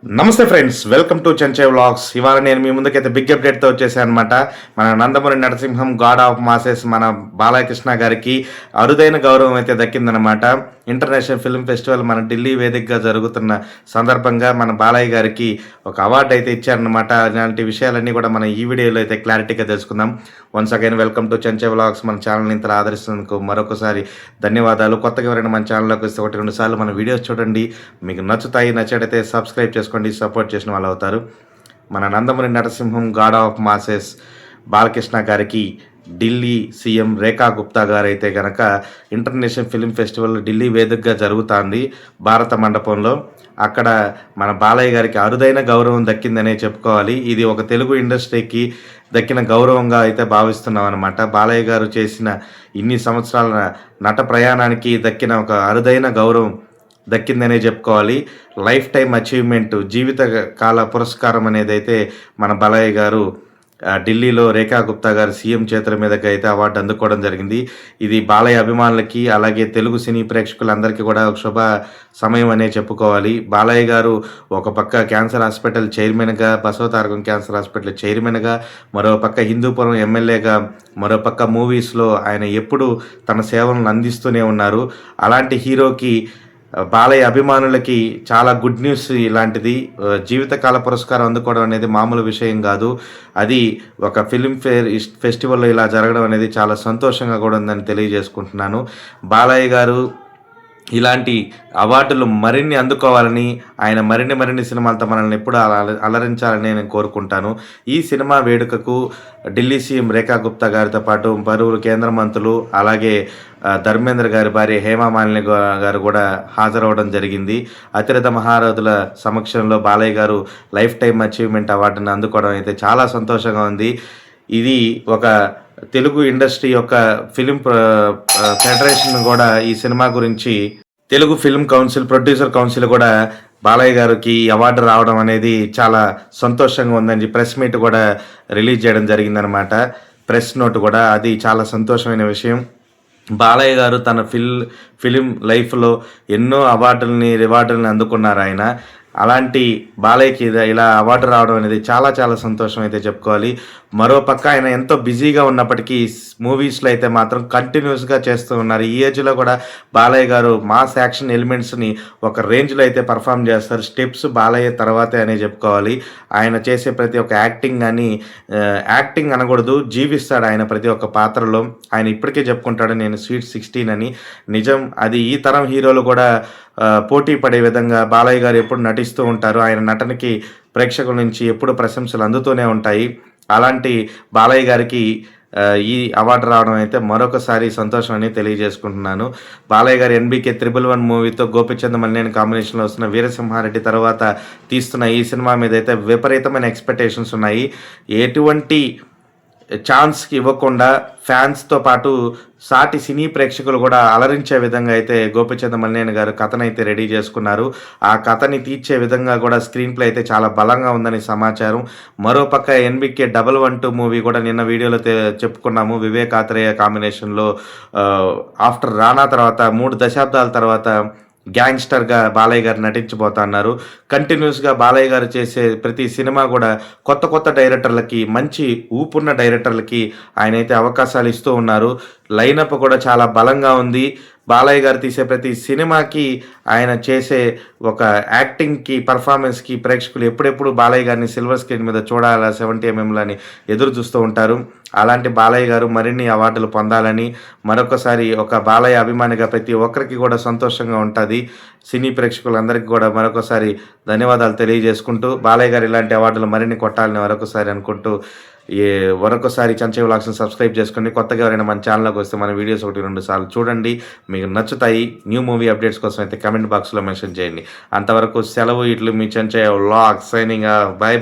నమస్తే friends, welcome to చెంచే vlogs. ఇవాళ నేను మీ ముందుకైతే బిగ్ అప్డేట్తో వచ్చేసాను అనమాట. మన Nandamuri Narasimham God of masses మన బాలకృష్ణ గారికి అరుదైన గౌరవం అయితే దక్కిందనమాట. ఇంటర్నేషనల్ ఫిల్మ్ ఫెస్టివల్ మన ఢిల్లీ వేదికగా జరుగుతున్న సందర్భంగా మన బాలయ్య గారికి ఒక అవార్డు అయితే ఇచ్చారనమాట. అలాంటి విషయాలన్నీ కూడా మనం ఈ వీడియోలో అయితే క్లారిటీగా తెలుసుకుందాం. Once again welcome to చెంచే vlogs. మన ఛానల్ని ఇంత ఆదరిస్తున్నందుకు మరొకసారి ధన్యవాదాలు. కొత్తగా ఎవరైనా మన ఛానల్లోకి వస్తే 1-2 సార్లు మన వీడియోస్ చూడండి, మీకు నచ్చుతాయి. నచ్చడైతే సబ్స్క్రైబ్ చేసుకోండి, సపోర్ట్ చేసిన వాళ్ళు అవుతారు. మన Nandamuri Narasimham God of masses Balakrishna గారికి ఢిల్లీ సీఎం రేఖా గుప్తా గారు అయితే కనుక ఇంటర్నేషనల్ ఫిల్మ్ ఫెస్టివల్ ఢిల్లీ వేదికగా జరుగుతుంది భారత మండపంలో. అక్కడ మన బాలయ్య గారికి అరుదైన గౌరవం దక్కిందనే చెప్పుకోవాలి. ఇది ఒక తెలుగు ఇండస్ట్రీకి దక్కిన గౌరవంగా అయితే భావిస్తున్నాం అనమాట. బాలయ్య గారు చేసిన ఇన్ని సంవత్సరాల నట ప్రయాణానికి దక్కిన ఒక అరుదైన గౌరవం దక్కిందనే చెప్పుకోవాలి. లైఫ్ టైం అచీవ్మెంట్, జీవిత కాల పురస్కారం అనేది అయితే మన బాలయ్య గారు ఢిల్లీలో రేఖా గుప్తా గారు సీఎం చేతుల మీదకి అయితే అవార్డు అందుకోవడం జరిగింది. ఇది బాలయ్య అభిమానులకి అలాగే తెలుగు సినీ ప్రేక్షకులందరికీ కూడా ఒక శుభ సమయం అనే చెప్పుకోవాలి. బాలయ్య గారు ఒక పక్క క్యాన్సర్ హాస్పిటల్ చైర్మన్గా, బసవతారకం క్యాన్సర్ హాస్పిటల్ చైర్మన్గా, మరో పక్క హిందూపురం ఎమ్మెల్యేగా, మరో పక్క మూవీస్లో ఆయన ఎప్పుడు తన సేవలను అందిస్తూనే ఉన్నారు. అలాంటి హీరోకి బాలయ్య అభిమానులకి చాలా గుడ్ న్యూస్ ఇలాంటిది. జీవితకాల పురస్కారం అందుకోవడం అనేది మామూలు విషయం కాదు. అది ఒక ఫిల్మ్ఫేర్ ఫెస్టివల్లో ఇలా జరగడం అనేది చాలా సంతోషంగా కూడా ఉందని తెలియజేసుకుంటున్నాను. బాలయ్య గారు ఇలాంటి అవార్డులు మరిన్ని అందుకోవాలని, ఆయన మరిన్ని సినిమాలతో మనల్ని ఎప్పుడు అలరించాలని నేను కోరుకుంటాను. ఈ సినిమా వేడుకకు ఢిల్లీ సీఎం రేఖా గుప్తా గారితో పాటు పలువురు కేంద్ర మంత్రులు అలాగే ధర్మేంద్ర గారి భార్య హేమామాలిని గారు కూడా హాజరవడం జరిగింది. అతిరథ మహారథుల సమక్షంలో బాలయ్య గారు లైఫ్ టైం అచీవ్మెంట్ అవార్డును అందుకోవడం అయితే చాలా సంతోషంగా ఉంది. ఇది ఒక తెలుగు ఇండస్ట్రీ యొక్క ఫిలిం ఫెడరేషన్ కూడా ఈ సినిమా గురించి, Telugu film council, producer council కూడా బాలయ్య గారికి అవార్డు రావడం అనేది చాలా సంతోషంగా ఉందని ప్రెస్ మీట్ కూడా రిలీజ్ చేయడం జరిగిందనమాట. ప్రెస్ నోట్ కూడా, అది చాలా సంతోషమైన విషయం. బాలయ్య గారు తన ఫిలిం లైఫ్లో ఎన్నో రివార్డులని అందుకున్నారు ఆయన. అలాంటి బాలయ్యకి ఇలా అవార్డు రావడం అనేది చాలా సంతోషం అయితే చెప్పుకోవాలి. మరో పక్క ఆయన ఎంతో బిజీగా ఉన్నప్పటికీ మూవీస్లో అయితే మాత్రం కంటిన్యూస్గా చేస్తూ ఉన్నారు. ఈ ఏజ్లో కూడా బాలయ్య గారు మాస్ యాక్షన్ ఎలిమెంట్స్ని ఒక రేంజ్లో అయితే పర్ఫామ్ చేస్తారు. స్టెప్స్ బాలయ్య తర్వాతే అనే చెప్పుకోవాలి. ఆయన చేసే ప్రతి ఒక్క యాక్టింగ్ అని, యాక్టింగ్ అనకూడదు, జీవిస్తాడు ఆయన ప్రతి ఒక్క పాత్రలో. ఆయన ఇప్పటికే చెప్పుకుంటాడు, నేను స్వీట్ 16 అని. నిజం, అది ఈ తరం హీరోలు కూడా పోటీ పడే విధంగా బాలయ్య గారు ఎప్పుడు నటిస్తూ ఉంటారు. ఆయన నటనకి ప్రేక్షకుల నుంచి ఎప్పుడు ప్రశంసలు అందుతూనే ఉంటాయి. అలాంటి బాలయ్య గారికి ఈ అవార్డు రావడం అయితే మరొకసారి సంతోషం అని తెలియజేసుకుంటున్నాను. బాలయ్య గారు NBK 111 మూవీతో గోపిచంద్ మల్లేని కాంబినేషన్లో వస్తున్న వీరసింహారెడ్డి తర్వాత తీస్తున్న ఈ సినిమా మీద అయితే విపరీతమైన ఎక్స్పెక్టేషన్స్ ఉన్నాయి. ఎటువంటి ఛాన్స్కి ఇవ్వకుండా ఫ్యాన్స్తో పాటు సాటి సినీ ప్రేక్షకులు కూడా అలరించే విధంగా అయితే గోపిచంద్ మల్లేని గారు కథనైతే రెడీ చేసుకున్నారు. ఆ కథని తీర్చే విధంగా కూడా స్క్రీన్ ప్లే అయితే చాలా బలంగా ఉందని సమాచారం. మరోపక్క NBK 112 మూవీ కూడా నిన్న వీడియోలో చెప్పుకున్నాము. వివేక్ ఆత్రేయ కాంబినేషన్లో ఆఫ్టర్ రానా తర్వాత 3 దశాబ్దాల తర్వాత గ్యాంగ్స్టర్గా బాలయ్య గారు నటించబోతున్నారు. కంటిన్యూస్గా బాలయ్య గారు చేసే ప్రతి సినిమా కూడా కొత్త డైరెక్టర్లకి, మంచి ఊపున్న డైరెక్టర్లకి ఆయన అయితే అవకాశాలు ఇస్తూ ఉన్నారు. లైనప్ కూడా చాలా బలంగా ఉంది. బాలయ్య గారు తీసే ప్రతి సినిమాకి, ఆయన చేసే ఒక యాక్టింగ్కి, పర్ఫార్మెన్స్కి ప్రేక్షకులు ఎప్పుడెప్పుడు బాలయ్య గారిని సిల్వర్ స్క్రీన్ మీద చూడాలా 70mm అని ఎదురు చూస్తూ ఉంటారు. అలాంటి బాలయ్య గారు మరిన్ని అవార్డులు పొందాలని, మరొకసారి ఒక బాలయ్య అభిమానిగా ప్రతి ఒక్కరికి కూడా సంతోషంగా ఉంటుంది. సినీ ప్రేక్షకులందరికీ కూడా మరొకసారి ధన్యవాదాలు తెలియజేసుకుంటూ, బాలయ్య గారు ఇలాంటి అవార్డులు మరిన్ని కొట్టాలని మరొకసారి అనుకుంటూ, మరొకసారి చెంచే వ్లాగ్స్ని సబ్స్క్రైబ్ చేసుకుని, కొత్తగా ఎవరైనా మన ఛానల్లోకి వస్తే మన వీడియోస్ 1-2 సార్లు చూడండి, మీకు నచ్చుతాయి. న్యూ మూవీ అప్డేట్స్ కోసం అయితే కమెంట్ బాక్స్లో మెన్షన్ చేయండి. అంతవరకు సెలవు. ఇట్లు మీ చెంచే వ్లాగ్స్ సైనింగ్ ఆఫ్. బై.